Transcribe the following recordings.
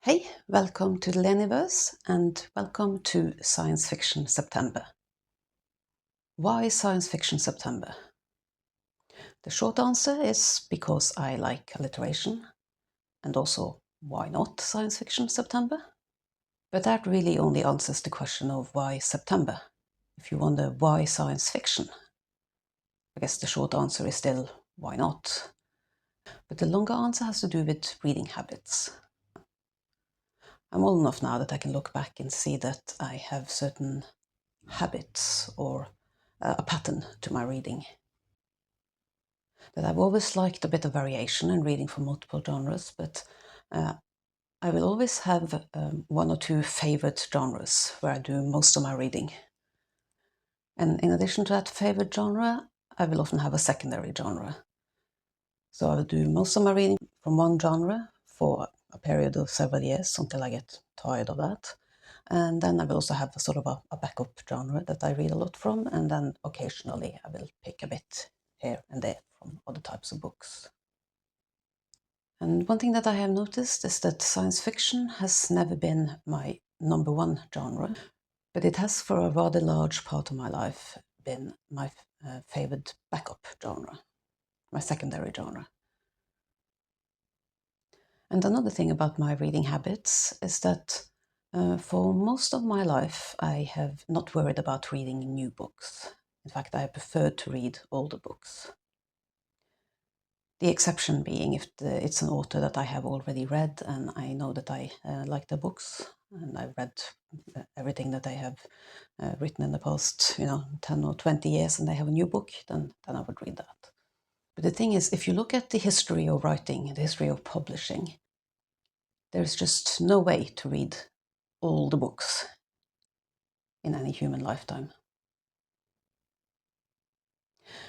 Hey, welcome to the Leniverse and welcome to Science Fiction September. Why Science Fiction September? The short answer is because I like alliteration, and also why not Science Fiction September? But that really only answers the question of why September. If you wonder why science fiction, I guess the short answer is still why not? But the longer answer has to do with reading habits. I'm old enough now that I can look back and see that I have certain habits or a pattern to my reading. That I've always liked a bit of variation in reading from multiple genres, but I will always have one or two favorite genres where I do most of my reading. And in addition to that favorite genre, I will often have a secondary genre. So I will do most of my reading from one genre for a period of several years until I get tired of that. And then I will also have a sort of a backup genre that I read a lot from, and then occasionally I will pick a bit here and there from other types of books. And one thing that I have noticed is that science fiction has never been my number one genre, but it has for a rather large part of my life been my favorite backup genre, my secondary genre. And another thing about my reading habits is that for most of my life, I have not worried about reading new books. In fact, I prefer to read older books. The exception being if it's an author that I have already read and I know that I like their books, and I've read everything that they have written in the past, 10 or 20 years, and they have a new book, then I would read that. But the thing is, if you look at the history of writing, the history of publishing, there's just no way to read all the books in any human lifetime.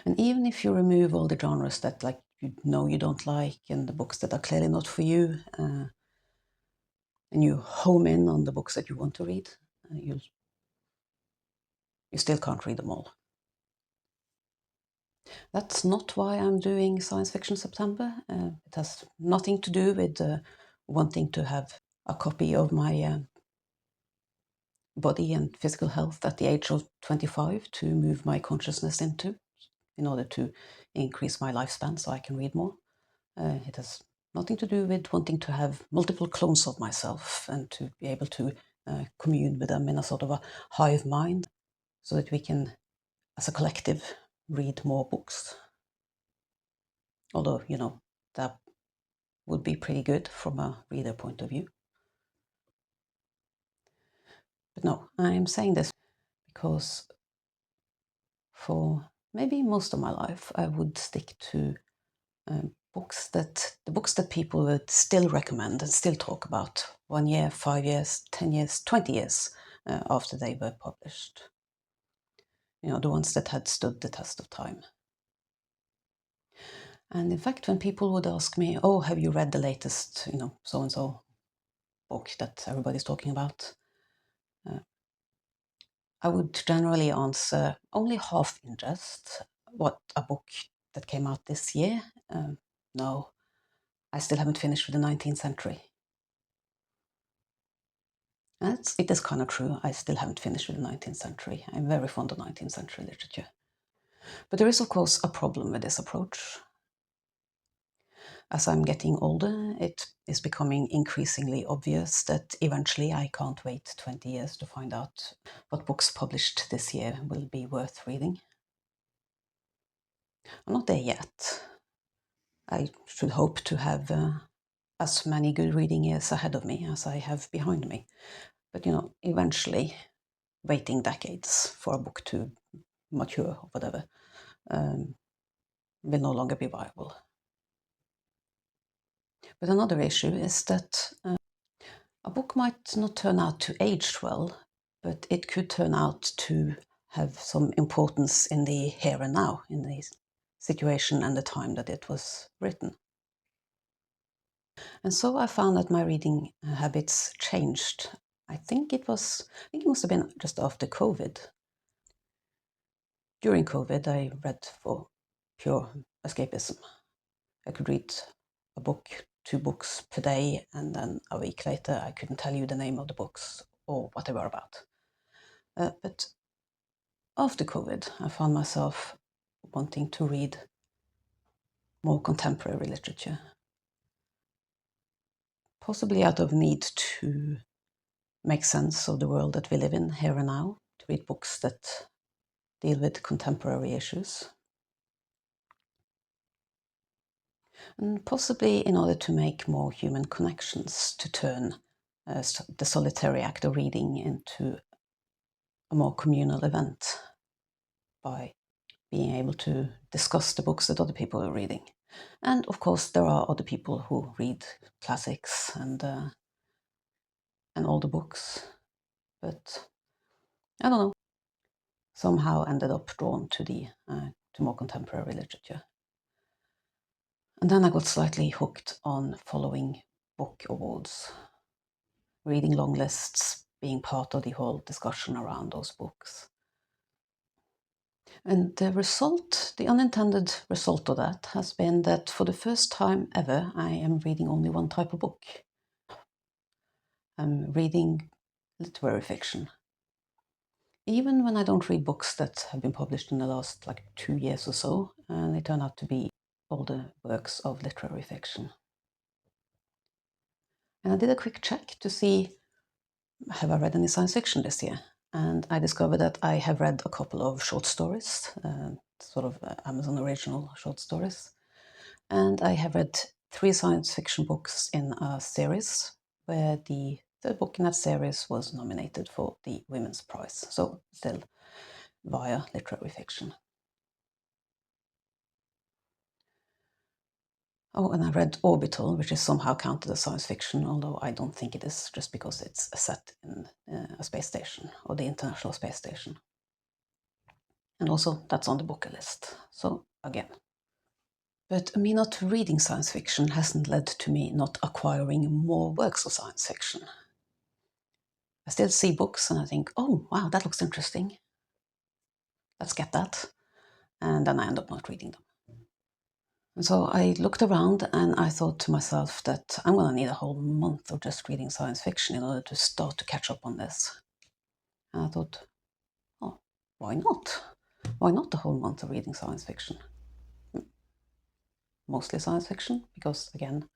And even if you remove all the genres that you don't like and the books that are clearly not for you, and you home in on the books that you want to read, you still can't read them all. That's not why I'm doing Science Fiction September. It has nothing to do with wanting to have a copy of my body and physical health at the age of 25 to move my consciousness into in order to increase my lifespan so I can read more. It has nothing to do with wanting to have multiple clones of myself and to be able to commune with them in a sort of a hive mind so that we can, as a collective, read more books. Although, that would be pretty good from a reader point of view. But no, I'm saying this because for maybe most of my life, I would stick to the books that people would still recommend and still talk about 1 year, 5 years, 10 years, 20 years after they were published. The ones that had stood the test of time. And in fact, when people would ask me, oh, have you read the latest, so-and-so book that everybody's talking about? I would generally answer only half interest. What, a book that came out this year? No, I still haven't finished with the 19th century. It is kind of true. I still haven't finished with the 19th century. I'm very fond of 19th century literature. But there is, of course, a problem with this approach. As I'm getting older, it is becoming increasingly obvious that eventually I can't wait 20 years to find out what books published this year will be worth reading. I'm not there yet. I should hope to have as many good reading years ahead of me as I have behind me. But, eventually, waiting decades for a book to mature or whatever will no longer be viable. But another issue is that a book might not turn out to age well, but it could turn out to have some importance in the here and now, in the situation and the time that it was written. And so I found that my reading habits changed. I think it must have been just after COVID. During COVID, I read for pure escapism. I could read a book 2 books per day, and then a week later I couldn't tell you the name of the books or what they were about. But after COVID, I found myself wanting to read more contemporary literature, possibly out of need to make sense of the world that we live in here and now, to read books that deal with contemporary issues. And possibly in order to make more human connections, to turn the solitary act of reading into a more communal event by being able to discuss the books that other people are reading. And of course, there are other people who read classics and older books, but I don't know, somehow ended up drawn to to more contemporary literature. And then I got slightly hooked on following book awards, reading long lists, being part of the whole discussion around those books. And the unintended result of that has been that for the first time ever, I am reading only one type of book. I'm reading literary fiction. Even when I don't read books that have been published in the last 2 years or so, and they turn out to be older works of literary fiction. And I did a quick check to see, have I read any science fiction this year? And I discovered that I have read a couple of short stories, sort of Amazon original short stories. And I have read 3 science fiction books in a series, where the third book in that series was nominated for the Women's Prize. So still via literary fiction. Oh, and I read Orbital, which is somehow counted as science fiction, although I don't think it is, just because it's set in a space station, or the International Space Station. And also, that's on the book list. So, again. But me not reading science fiction hasn't led to me not acquiring more works of science fiction. I still see books and I think, oh, wow, that looks interesting. Let's get that. And then I end up not reading them. And so I looked around and I thought to myself that I'm going to need a whole month of just reading science fiction in order to start to catch up on this. And I thought, oh, why not? Why not the whole month of reading science fiction? Mostly science fiction, because again,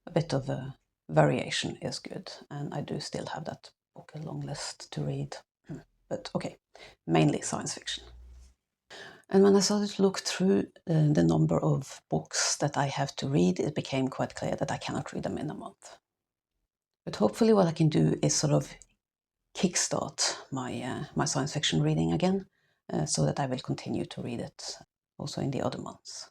a bit of a variation is good. And I do still have that book long list to read. But okay, mainly science fiction. And when I started to look through the number of books that I have to read, it became quite clear that I cannot read them in a month. But hopefully what I can do is sort of kickstart my science fiction reading again, so that I will continue to read it also in the other months.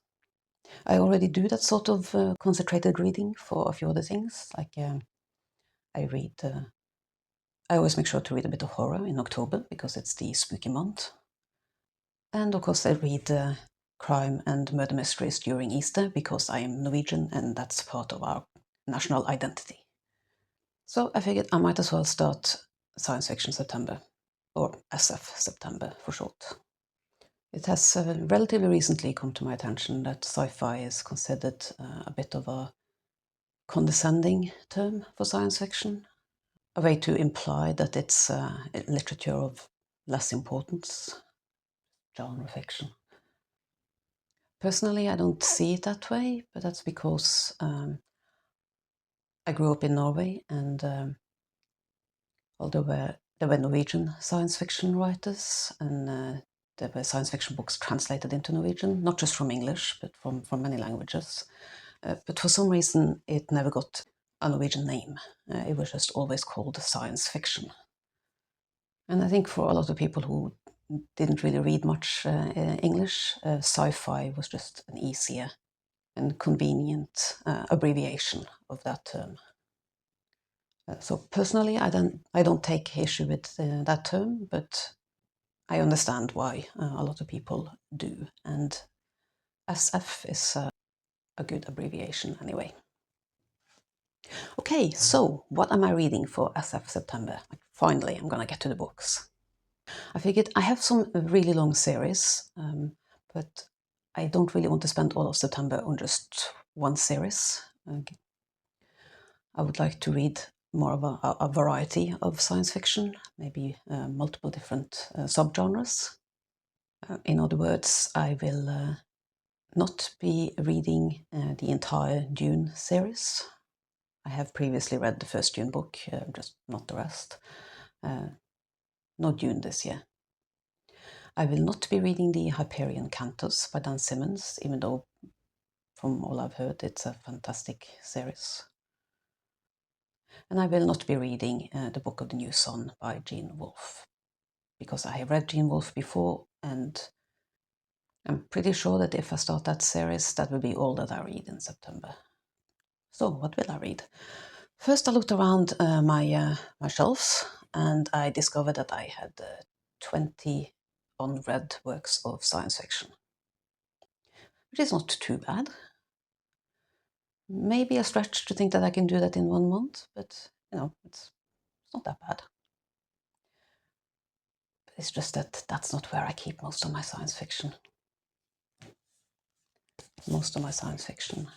I already do that sort of concentrated reading for a few other things, like I always make sure to read a bit of horror in October, because it's the spooky month. And of course I read crime and murder mysteries during Easter, because I am Norwegian and that's part of our national identity. So I figured I might as well start Science Fiction September, or SF September for short. It has relatively recently come to my attention that sci-fi is considered a bit of a condescending term for science fiction, a way to imply that it's literature of less importance, genre fiction. Personally, I don't see it that way, but that's because I grew up in Norway, and although there were Norwegian science fiction writers, and there were science fiction books translated into Norwegian, not just from English, but from many languages. But for some reason, it never got a Norwegian name. It was just always called science fiction. And I think for a lot of people who didn't really read much English, sci-fi was just an easier and convenient abbreviation of that term. So personally, I don't take issue with that term, but I understand why a lot of people do, and SF is a good abbreviation anyway. Okay, so what am I reading for SF September? Finally, I'm gonna get to the books. I figured I have some really long series, but I don't really want to spend all of September on just one series. I would like to read more of a variety of science fiction, maybe multiple different subgenres. In other words, I will not be reading the entire Dune series. I have previously read the first Dune book, just not the rest. No Dune this year. I will not be reading the Hyperion Cantos by Dan Simmons, even though from all I've heard it's a fantastic series. And I will not be reading the Book of the New Sun by Gene Wolfe, because I have read Gene Wolfe before, and I'm pretty sure that if I start that series, that will be all that I read in September. So what will I read? First I looked around my shelves, and I discovered that I had 20 unread works of science fiction, which is not too bad. Maybe a stretch to think that I can do that in 1 month, but it's not that bad. But it's just that that's not where I keep most of my science fiction. Most of my science fiction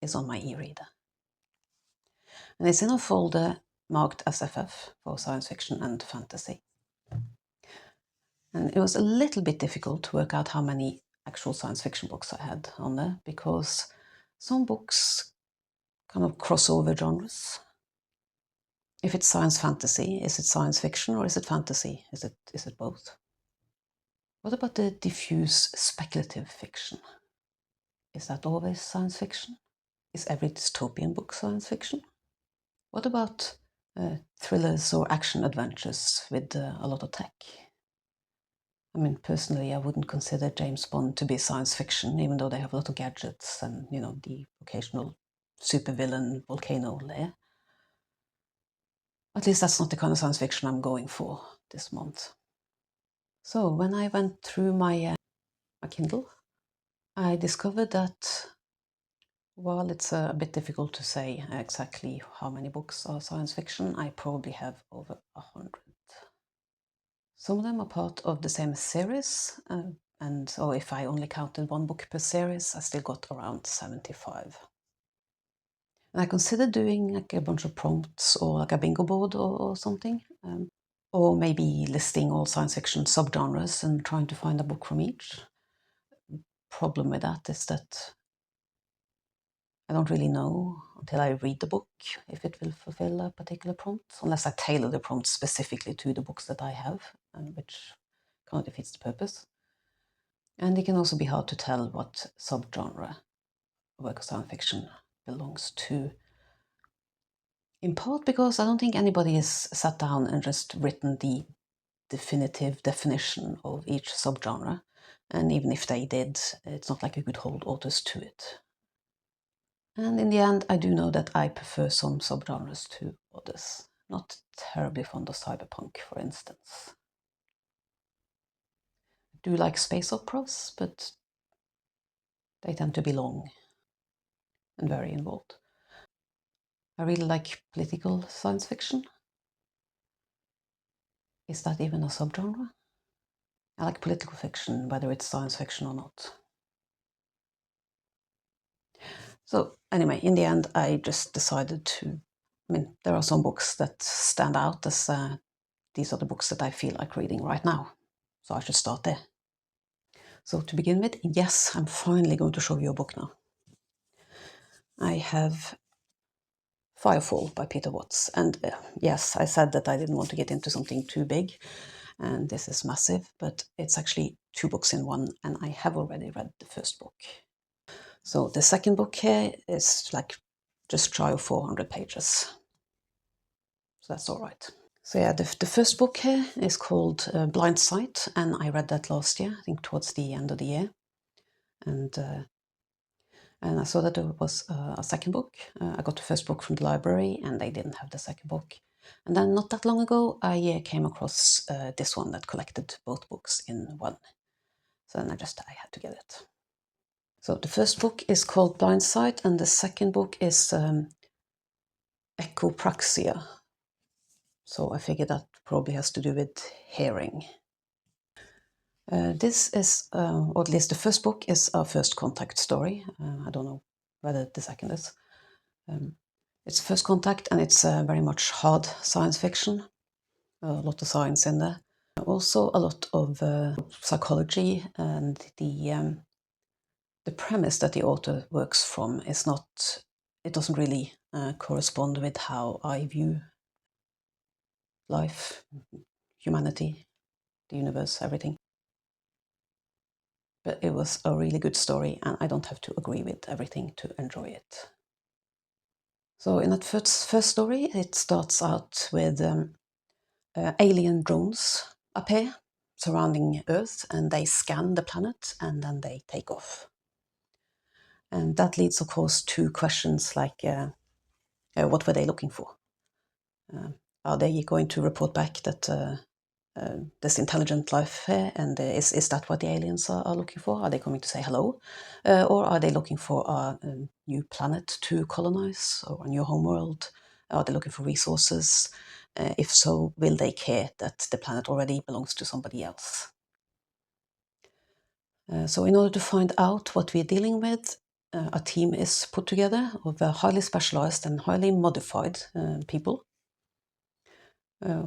is on my e-reader. And it's in a folder marked SFF for science fiction and fantasy. And it was a little bit difficult to work out how many actual science fiction books I had on there, because some books kind of cross over genres. If it's science fantasy, is it science fiction or is it fantasy? Is it both? What about the diffuse speculative fiction? Is that always science fiction? Is every dystopian book science fiction? What about thrillers or action adventures with a lot of tech? I mean, personally, I wouldn't consider James Bond to be science fiction, even though they have a lot of gadgets and, the occasional supervillain volcano lair. At least that's not the kind of science fiction I'm going for this month. So when I went through my Kindle, I discovered that while it's a bit difficult to say exactly how many books are science fiction, I probably have over 100. Some of them are part of the same series, or if I only counted one book per series, I still got around 75. And I considered doing like a bunch of prompts or like a bingo board or something, or maybe listing all science fiction subgenres and trying to find a book from each. Problem with that is that I don't really know until I read the book if it will fulfill a particular prompt, unless I tailor the prompt specifically to the books that I have, which kind of defeats the purpose. And it can also be hard to tell what subgenre work of science fiction belongs to. In part because I don't think anybody has sat down and just written the definitive definition of each subgenre. And even if they did, it's not like you could hold authors to it. And in the end, I do know that I prefer some subgenres to others. Not terribly fond of cyberpunk, for instance. I do like space operas, but they tend to be long and very involved. I really like political science fiction. Is that even a subgenre? I like political fiction, whether it's science fiction or not. So anyway, in the end, I just decided to, there are some books that stand out as these are the books that I feel like reading right now. So I should start there. So to begin with, yes, I'm finally going to show you a book now. I have Firefall by Peter Watts. And yes, I said that I didn't want to get into something too big. And this is massive, but it's actually 2 books in one. And I have already read the first book. So the second book here is like just shy of 400 pages. So that's all right. So yeah, the first book here is called Blindsight, and I read that last year, I think towards the end of the year. And I saw that there was a second book. I got the first book from the library, and they didn't have the second book. And then not that long ago, I came across this one that collected both books in one. So then I had to get it. So the first book is called Blindsight, and the second book is Echopraxia. So I figured that probably has to do with hearing. This is, or at least the first book is a first contact story. I don't know whether the second is. It's First Contact, and it's very much hard science fiction. A lot of science in there. Also a lot of psychology, and the premise that the author works from is not, it doesn't really correspond with how I view life, humanity, the universe, everything. But it was a really good story, and I don't have to agree with everything to enjoy it. So in that first story, it starts out with alien drones appear surrounding Earth, and they scan the planet, and then they take off. And that leads, of course, to questions like, what were they looking for? Are they going to report back that this intelligent life here, and is that what the aliens are looking for? Are they coming to say hello? Or are they looking for a new planet to colonize, or a new homeworld? Are they looking for resources? If so, will they care that the planet already belongs to somebody else? So in order to find out what we're dealing with, a team is put together of highly specialized and highly modified people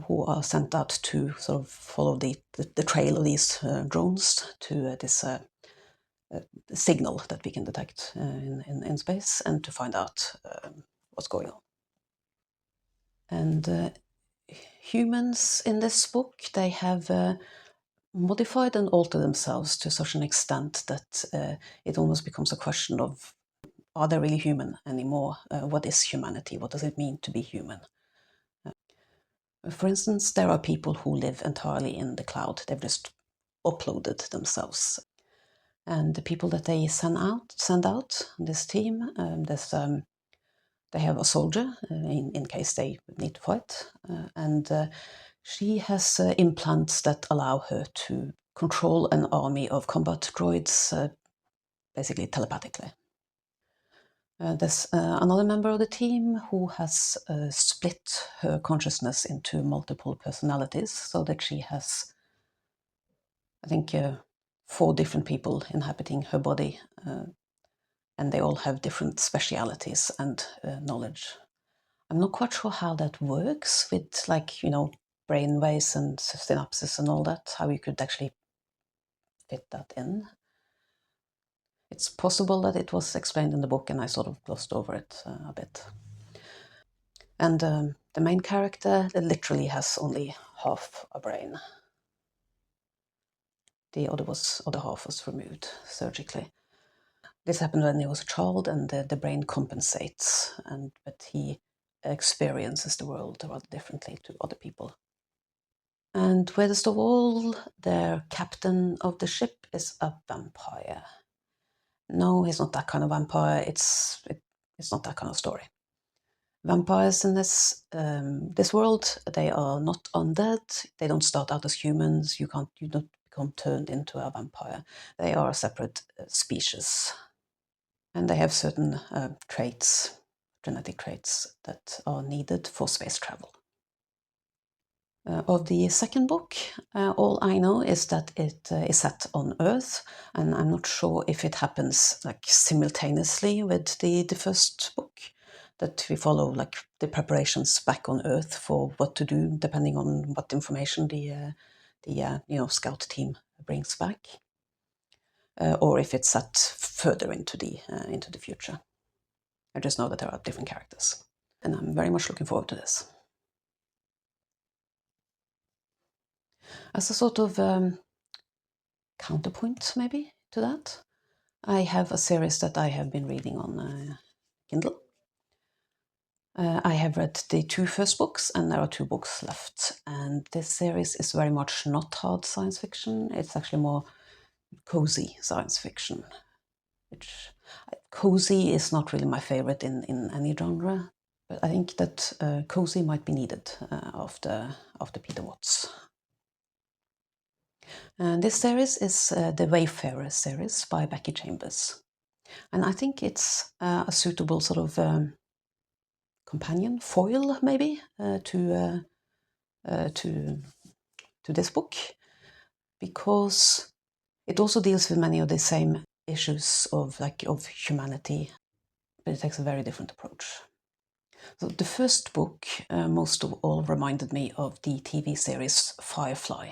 who are sent out to sort of follow the trail of these drones to this signal that we can detect in space, and to find out what's going on. And humans in this book, they have modified and altered themselves to such an extent that it almost becomes a question of, are they really human anymore? What is humanity? What does it mean to be human? For instance, there are people who live entirely in the cloud. They've just uploaded themselves. And the people that they send out, this team, they have a soldier in case they need to fight. And she has implants that allow her to control an army of combat droids, basically telepathically. There's another member of the team who has split her consciousness into multiple personalities, so that she has, I think, 4 different people inhabiting her body, and they all have different specialities and knowledge. I'm not quite sure how that works with, like, brain waves and synapses and all that, how you could actually fit that in. It's possible that it was explained in the book and I sort of glossed over it a bit. And the main character literally has only half a brain. The other half was removed surgically. This happened when he was a child, and the brain compensates, but he experiences the world rather differently to other people. And weirdest of all, their captain of the ship is a vampire. No, he's not that kind of vampire. It's not that kind of story. Vampires in this world, they are not undead. They don't start out as humans. You don't become turned into a vampire. They are a separate species, and they have certain traits, genetic traits, that are needed for space travel. Of the second book, all I know is that it is set on Earth, and I'm not sure if it happens like simultaneously with the first book, that we follow like the preparations back on Earth for what to do depending on what information the scout team brings back, or if it's set further into the future. I just know that there are different characters, and I'm very much looking forward to this. As a sort of counterpoint, maybe, to that, I have a series that I have been reading on Kindle. I have read the 2 first books, and there are 2 books left. And this series is very much not hard science fiction. It's actually more cozy science fiction. Which cozy is not really my favorite in any genre, but I think that cozy might be needed after Peter Watts. And this series is the Wayfarer series by Becky Chambers. And I think it's a suitable sort of companion, foil maybe, to this book, because it also deals with many of the same issues of humanity, but it takes a very different approach. So the first book, most of all, reminded me of the TV series Firefly,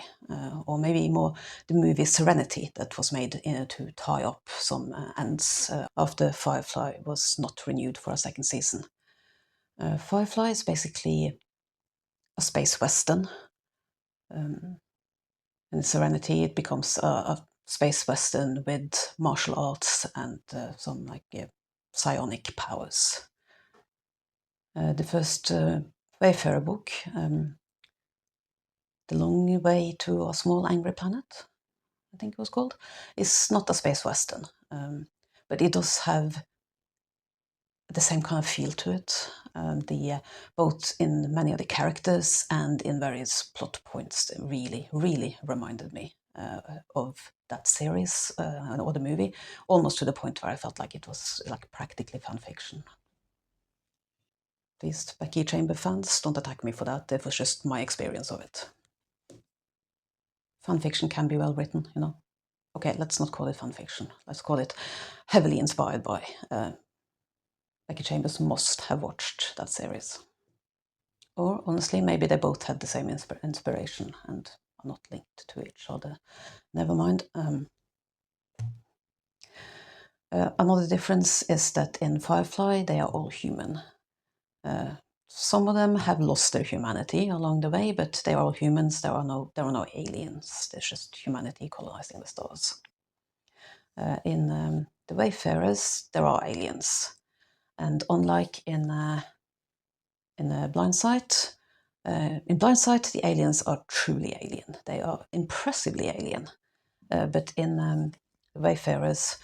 or maybe more the movie Serenity that was made to tie up some ends after Firefly was not renewed for a second season. Firefly is basically a space western. In Serenity, it becomes a space western with martial arts and some psionic powers. The first Wayfarer book, The Long Way to a Small Angry Planet, I think it was called, is not a space western, but it does have the same kind of feel to it. Both in many of the characters and in various plot points, really, really reminded me of that series or the movie, almost to the point where I felt like it was like practically fan fiction. These Becky Chamber fans, don't attack me for that. It was just my experience of it. Fan fiction can be well written, you know. Okay, let's not call it fan fiction. Let's call it heavily inspired by. Becky Chambers must have watched that series. Or honestly, maybe they both had the same inspiration and are not linked to each other. Never mind. Another difference is that in Firefly, they are all human. Some of them have lost their humanity along the way, but they are all humans. There are no aliens. There's just humanity colonizing the stars. In the Wayfarers, there are aliens, and unlike in Blindsight, the aliens are truly alien. They are impressively alien. But in the Wayfarers,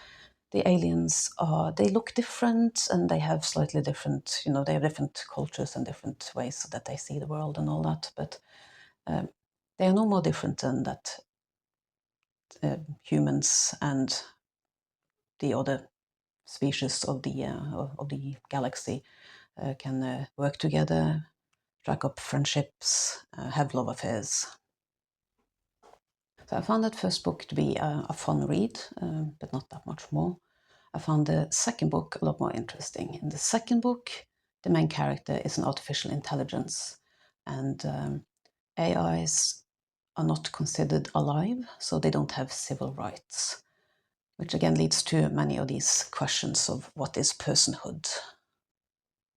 the aliens they look different, and they have slightly different, they have different cultures and different ways that they see the world and all that. But they are no more different than that humans and the other species of the galaxy can work together, strike up friendships, have love affairs. So I found that first book to be a fun read, but not that much more. I found the second book a lot more interesting. In the second book, the main character is an artificial intelligence, and AIs are not considered alive, so they don't have civil rights, which again leads to many of these questions of what is personhood,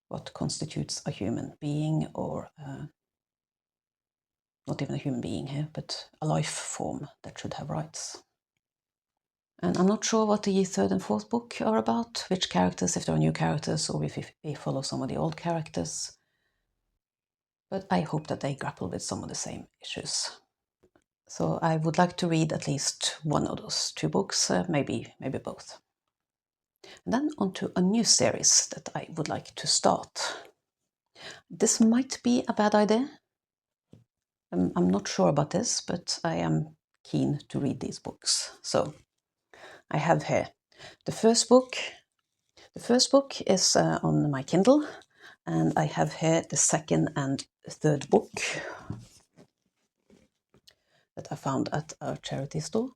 what constitutes a human being, or not even a human being here, but a life form that should have rights. And I'm not sure what the third and fourth book are about, which characters, if there are new characters, or if we follow some of the old characters. But I hope that they grapple with some of the same issues. So I would like to read at least one of those two books, maybe both. And then on to a new series that I would like to start. This might be a bad idea. I'm not sure about this, but I am keen to read these books. So I have here the first book. The first book is on my Kindle, and I have here the second and third book that I found at a charity store.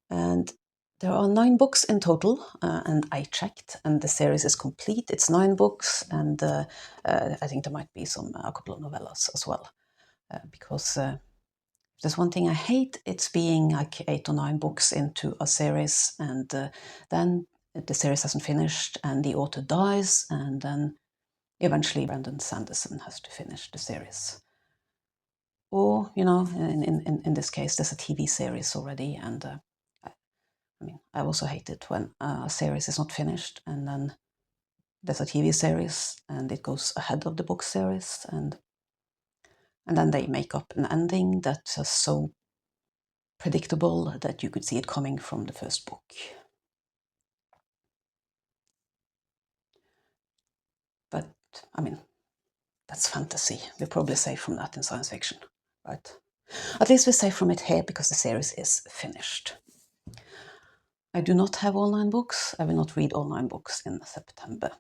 And there are 9 books in total, and I checked, and the series is complete. It's 9 books, and I think there might be a couple of novellas as well, because there's one thing I hate, it's being like 8 or 9 books into a series, and then the series hasn't finished, and the author dies, and then eventually Brandon Sanderson has to finish the series. Or, in this case, there's a TV series already, and I also hate it when a series is not finished, and then there's a TV series, and it goes ahead of the book series, and then they make up an ending that's so predictable that you could see it coming from the first book. But, that's fantasy. We're probably safe from that in science fiction, right? At least we're safe from it here because the series is finished. I do not have all 9 books. I will not read all 9 books in September.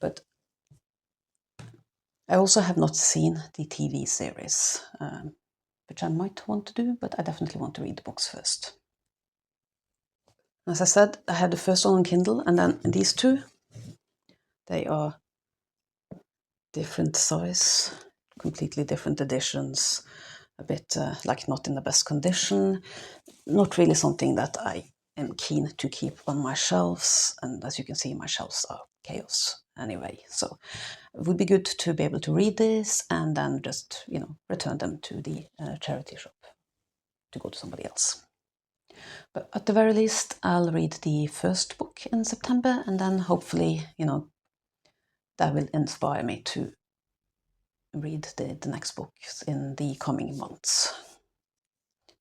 But I also have not seen the TV series, which I might want to do, but I definitely want to read the books first. As I said, I had the first one on Kindle, and then these two, they are different size, completely different editions, a bit like not in the best condition, not really something that I am keen to keep on my shelves, and as you can see, my shelves are chaos anyway, so it would be good to be able to read this and then just, you know, return them to the charity shop to go to somebody else. But at the very least, I'll read the first book in September, and then hopefully, you know, that will inspire me to read the next books in the coming months.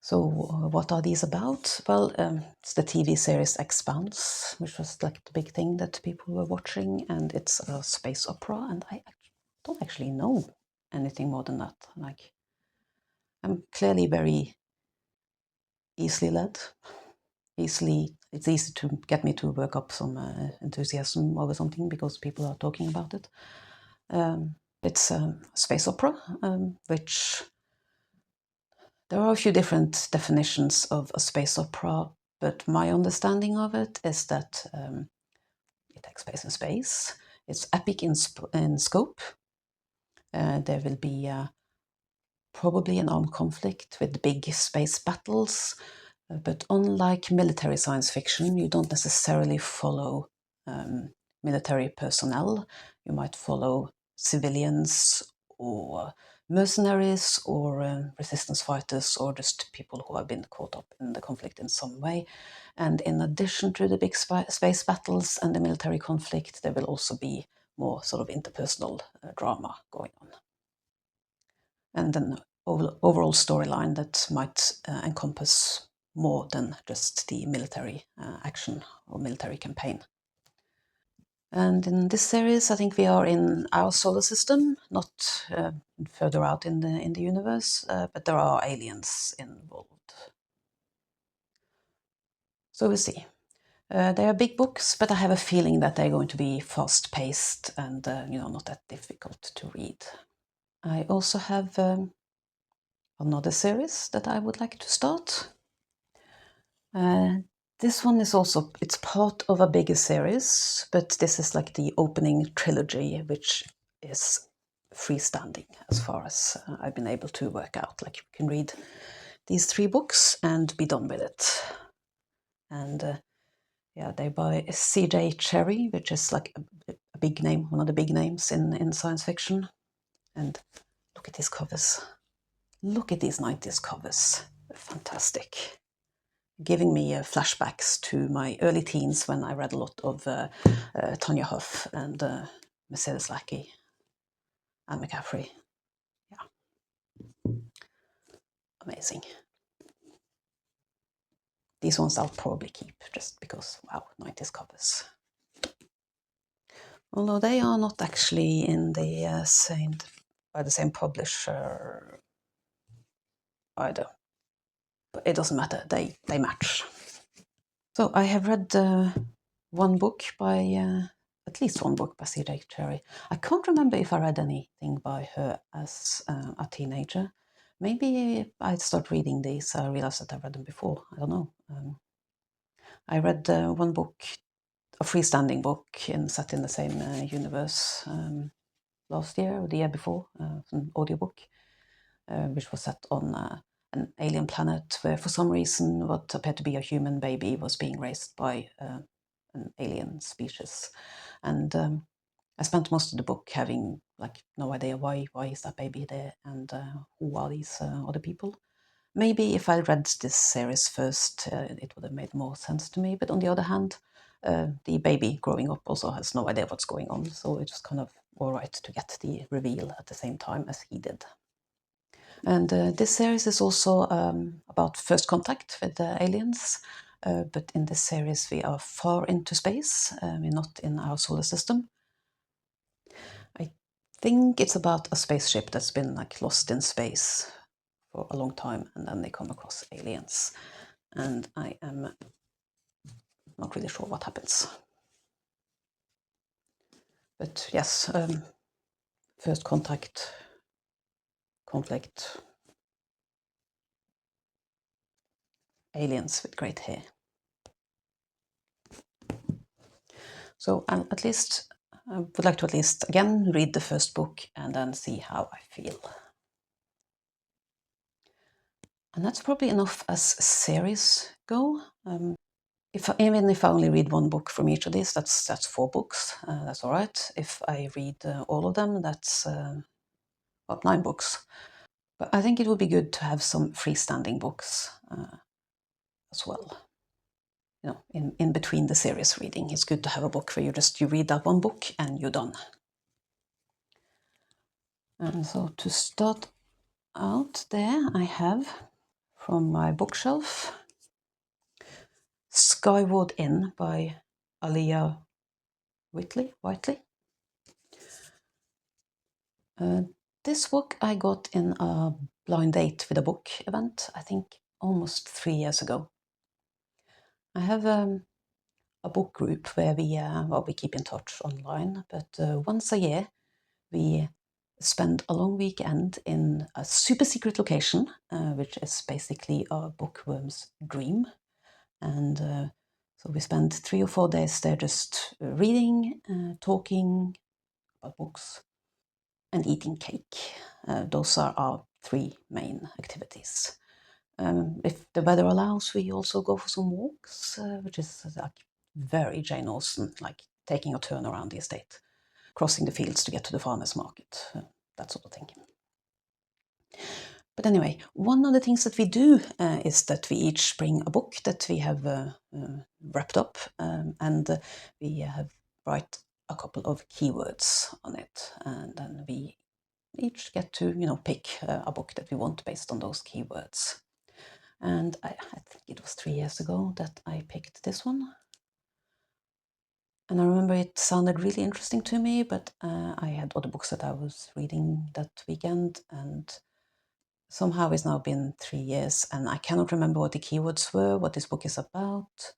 So what are these about? Well, it's the TV series Expanse, which was like the big thing that people were watching, and it's a space opera, and I don't actually know anything more than that. Like, I'm clearly very easily led. It's easy to get me to work up some enthusiasm over something because people are talking about it. It's a space opera, which there are a few different definitions of a space opera, but my understanding of it is that it takes place in space. It's epic in scope. There will be probably an armed conflict with big space battles, but unlike military science fiction, you don't necessarily follow military personnel. You might follow civilians or mercenaries or resistance fighters or just people who have been caught up in the conflict in some way. And in addition to the big space battles and the military conflict, there will also be more sort of interpersonal drama going on. And an overall storyline that might encompass more than just the military action or military campaign. And in this series, I think we are in our solar system, not further out in the universe, but there are aliens involved. So we'll see. They are big books, but I have a feeling that they're going to be fast-paced and you know, not that difficult to read. I also have another series that I would like to start. This one is also, it's part of a bigger series, but this is like the opening trilogy, which is freestanding as far as I've been able to work out. Like, you can read these 3 books and be done with it. And yeah, they're by C.J. Cherryh, which is like a big name, one of the big names in science fiction. And look at these covers. Look at these 90s covers. They're fantastic. Giving me flashbacks to my early teens when I read a lot of Tanya Huff and Mercedes Lackey and McCaffrey. Yeah, amazing. These ones I'll probably keep just because, wow, 90s covers. Although they are not actually in the by the same publisher either. But it doesn't matter, they match. So I have read one book by, at least one book by C.J. Cherryh. I can't remember if I read anything by her as a teenager. Maybe I'd start reading these. I realized that I read them before. I don't know. I read one book, a freestanding book set in the same universe last year or the year before, an audiobook, which was set on an alien planet where for some reason what appeared to be a human baby was being raised by an alien species. And I spent most of the book having like no idea why is that baby there and who are these other people. Maybe if I read this series first, it would have made more sense to me. But on the other hand, the baby growing up also has no idea what's going on. So it's kind of all right to get the reveal at the same time as he did. And this series is also about first contact with the aliens. But in this series, we are far into space. We're not in our solar system. I think it's about a spaceship that's been like lost in space for a long time, and then they come across aliens. And I am not really sure what happens. But yes, first contact, conflict, aliens with great hair. So at least I would like to at least, again, read the first book and then see how I feel. And that's probably enough as series go. Even if I only read one book from each of these, that's 4 books. That's all right. If I read all of them, that's 9 books. But I think it would be good to have some freestanding books as well. You know, in between the series reading, it's good to have a book where you read that one book and you're done. And so to start out there, I have from my bookshelf Skyward by Aliya Whiteley. This book I got in a blind date with a book event, I think almost 3 years ago. I have a book group where we keep in touch online, but once a year we spend a long weekend in a super secret location, which is basically a bookworm's dream. And so we spend 3 or 4 days there just reading, talking about books, and eating cake. Those are our 3 main activities. If the weather allows, we also go for some walks, which is like very Jane Austen, like taking a turn around the estate, crossing the fields to get to the farmer's market, that sort of thing. But anyway, one of the things that we do is that we each bring a book that we have wrapped up, and we have write a couple of keywords on it, and then we each get to pick a book that we want based on those keywords. And I think it was 3 years ago that I picked this one. And I remember it sounded really interesting to me, but I had other books that I was reading that weekend, and somehow it's now been 3 years, and I cannot remember what the keywords were, what this book is about.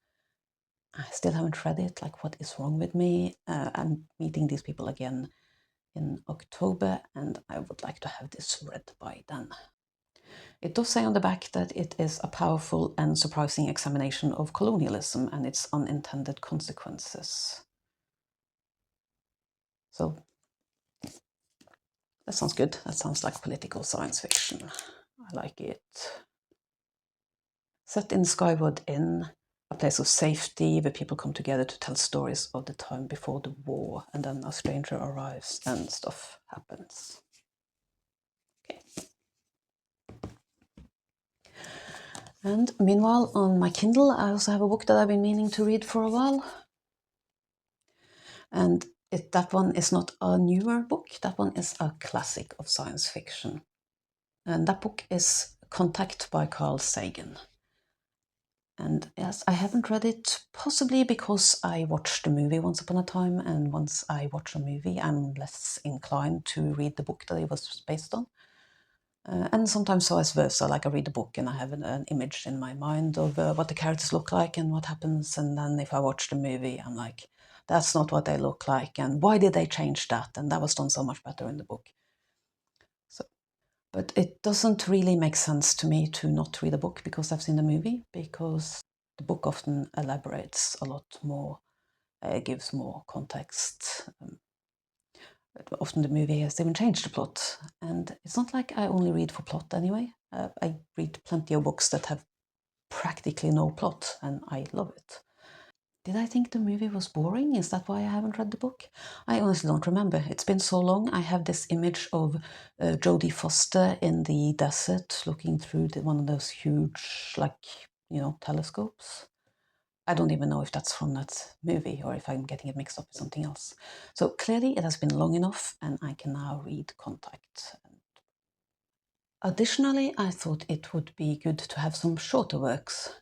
I still haven't read it, like what is wrong with me? I'm meeting these people again in October, and I would like to have this read by then. It does say on the back that it is a powerful and surprising examination of colonialism and its unintended consequences. So that sounds good. That sounds like political science fiction. I like it. Set in Skyward Inn, a place of safety where people come together to tell stories of the time before the war, and then a stranger arrives and stuff happens. Okay. And meanwhile, on my Kindle, I also have a book that I've been meaning to read for a while. And that one is not a newer book, that one is a classic of science fiction. And that book is Contact by Carl Sagan. And yes, I haven't read it, possibly because I watched the movie once upon a time, and once I watch a movie, I'm less inclined to read the book that it was based on. And sometimes vice versa, like I read the book and I have an image in my mind of what the characters look like and what happens, and then if I watch the movie, I'm like, that's not what they look like, and why did they change that? And that was done so much better in the book. So, but it doesn't really make sense to me to not read a book because I've seen the movie, because the book often elaborates a lot more, gives more context. Often the movie has even changed the plot, and it's not like I only read for plot anyway. I read plenty of books that have practically no plot, and I love it. Did I think the movie was boring? Is that why I haven't read the book? I honestly don't remember. It's been so long. I have this image of Jodie Foster in the desert looking through one of those huge, telescopes. I don't even know if that's from that movie or if I'm getting it mixed up with something else. So clearly it has been long enough and I can now read Contact. Additionally, I thought it would be good to have some shorter works,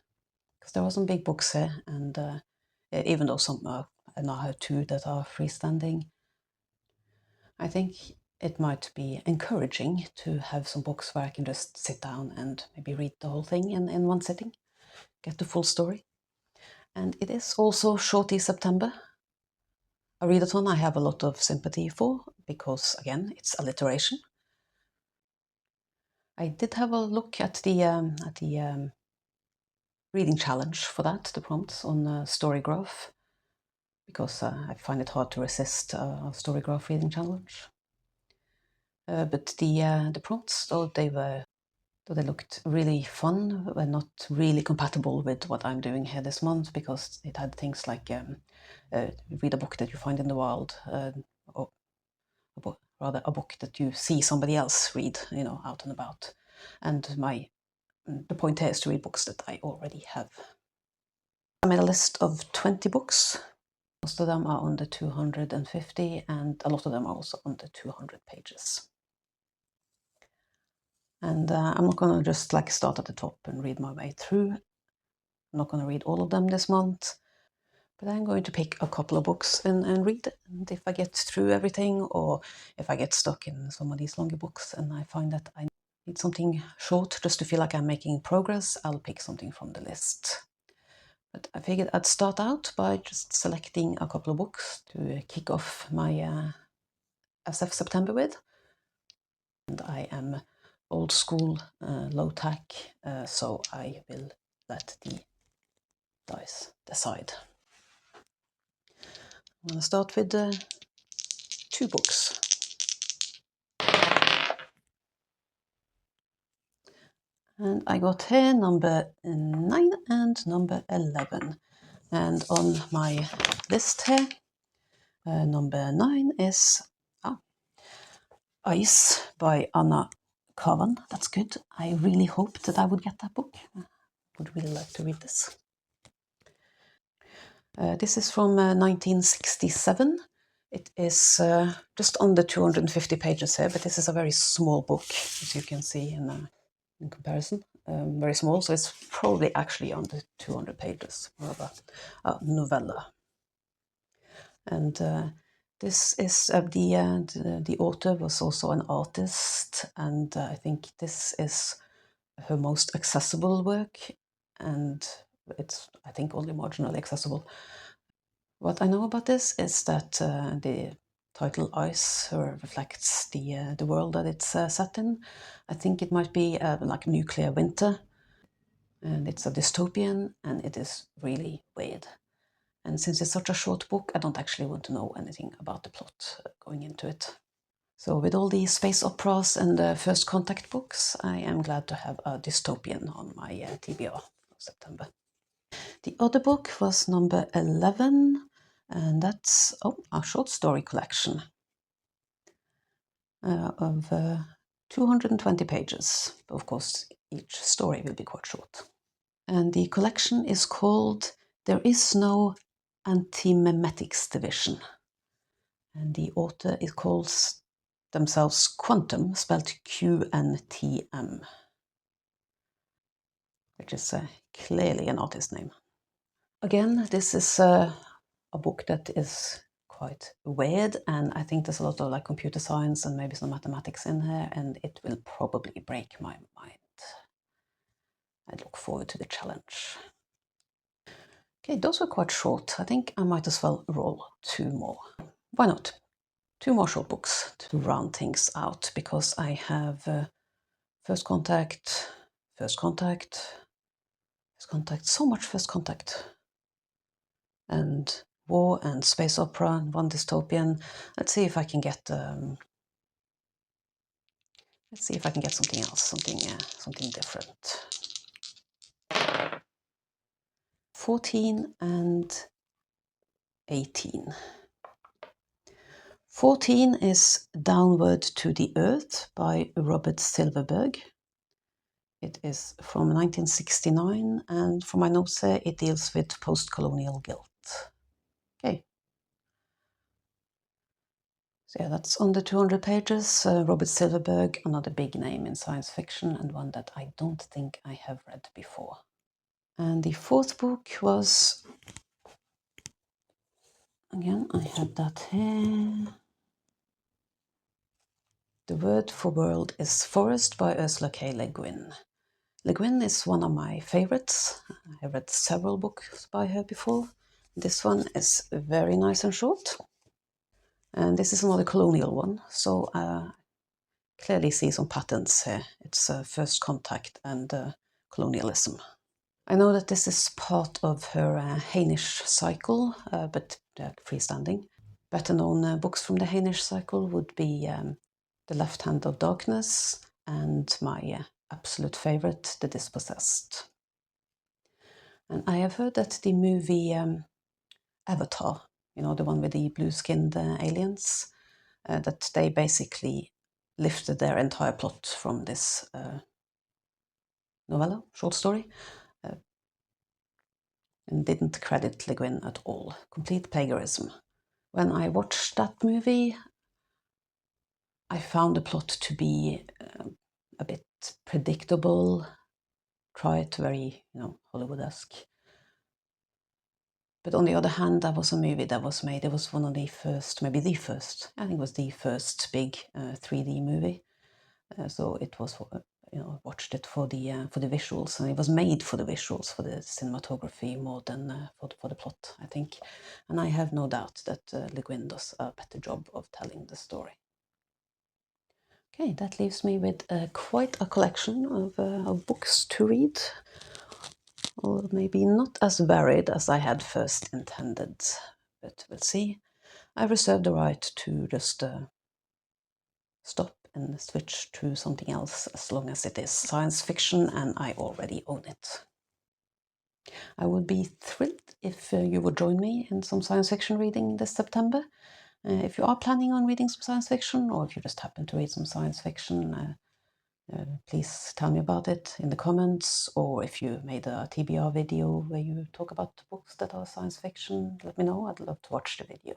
because there are some big books here, and even though some I now have 2 that are freestanding, I think it might be encouraging to have some books where I can just sit down and maybe read the whole thing in one sitting, get the full story. And it is also Shorty September, a readathon I have a lot of sympathy for, because again, it's alliteration. I did have a look at the reading challenge for that, the prompts on Storygraph. because I find it hard to resist a story graph reading challenge. But the prompts, though they looked really fun, were not really compatible with what I'm doing here this month, because it had things like read a book that you find in the wild, or rather a book that you see somebody else read, out and about. And the point here is to read books that I already have. I made a list of 20 books. Most of them are under 250, and a lot of them are also under 200 pages. And I'm not going to just start at the top and read my way through. I'm not going to read all of them this month, but I'm going to pick a couple of books and read. And if I get through everything, or if I get stuck in some of these longer books and I find that I need something short just to feel like I'm making progress, I'll pick something from the list. But I figured I'd start out by just selecting a couple of books to kick off my SF September with. And I am old school, low tack, so I will let the dice decide. I'm going to start with 2 books. And I got here number 9 and number 11. And on my list here, number 9 is Ice by Anna Kavan. That's good. I really hoped that I would get that book. I would really like to read this. This is from 1967. It is just under 250 pages here, but this is a very small book, as you can see in comparison. Very small, so it's probably actually under 200 pages, more of a novella. And this is the author was also an artist, and I think this is her most accessible work, and it's, I think, only marginally accessible. What I know about this is that the title Ice reflects the world that it's set in. I think it might be like nuclear winter, and it's a dystopian, and it is really weird. And since it's such a short book, I don't actually want to know anything about the plot going into it. So with all these space operas and First Contact books, I am glad to have a dystopian on my TBR of September. The other book was number 11, and that's a short story collection of 220 pages. Of course, each story will be quite short. And the collection is called There Is No Antimemetics Division. And the author calls themselves Quantum, spelled qntm, which is clearly an artist name. Again, this is a book that is quite weird, and I think there's a lot of computer science and maybe some mathematics in here, and it will probably break my mind. I look forward to the challenge. Okay, those were quite short. I think I might as well roll 2 more. Why not? 2 more short books to round things out, because I have First Contact, so much First Contact, and war and space opera, and one dystopian. Let's see if I can get something else, something different. 14 and 18. 14 is Downward to the Earth by Robert Silverberg. It is from 1969, and from my notes here, it deals with post-colonial guilt. Okay. So yeah, that's under 200 pages. Robert Silverberg, another big name in science fiction, and one that I don't think I have read before. And the 4th book was, again, I had that here. The Word for World is Forest by Ursula K. Le Guin. Le Guin is one of my favorites. I have read several books by her before. This one is very nice and short. And this is another colonial one, so clearly see some patterns here. It's First Contact and colonialism. I know that this is part of her Hainish cycle, but they're freestanding. Better known books from the Hainish cycle would be The Left Hand of Darkness and my absolute favorite, The Dispossessed. And I have heard that the movie Avatar, you know, the one with the blue-skinned aliens, that they basically lifted their entire plot from this novella, short story, and didn't credit Le Guin at all. Complete plagiarism. When I watched that movie, I found the plot to be a bit predictable, quite very, Hollywood-esque. But on the other hand, that was a movie that was made. It was one of the first, maybe the first. I think it was the first big 3D movie. So it was, watched it for the visuals, and it was made for the visuals, for the cinematography more than for the plot, I think. And I have no doubt that Le Guin does a better job of telling the story. Okay, that leaves me with quite a collection of books to read, or maybe not as varied as I had first intended, but we'll see. I reserve the right to just stop and switch to something else as long as it is science fiction and I already own it. I would be thrilled if you would join me in some science fiction reading this September. If you are planning on reading some science fiction, or if you just happen to read some science fiction, please tell me about it in the comments, or if you made a TBR video where you talk about books that are science fiction, let me know. I'd love to watch the video.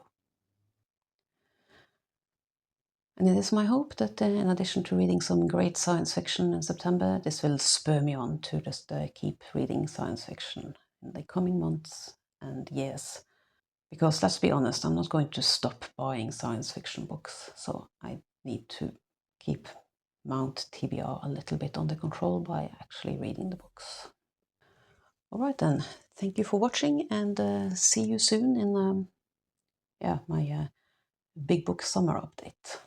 And it is my hope that in addition to reading some great science fiction in September, this will spur me on to just keep reading science fiction in the coming months and years. Because let's be honest, I'm not going to stop buying science fiction books, so I need to keep Mount TBR a little bit under control by actually reading the books. All right then, thank you for watching, and see you soon in my big book summer update.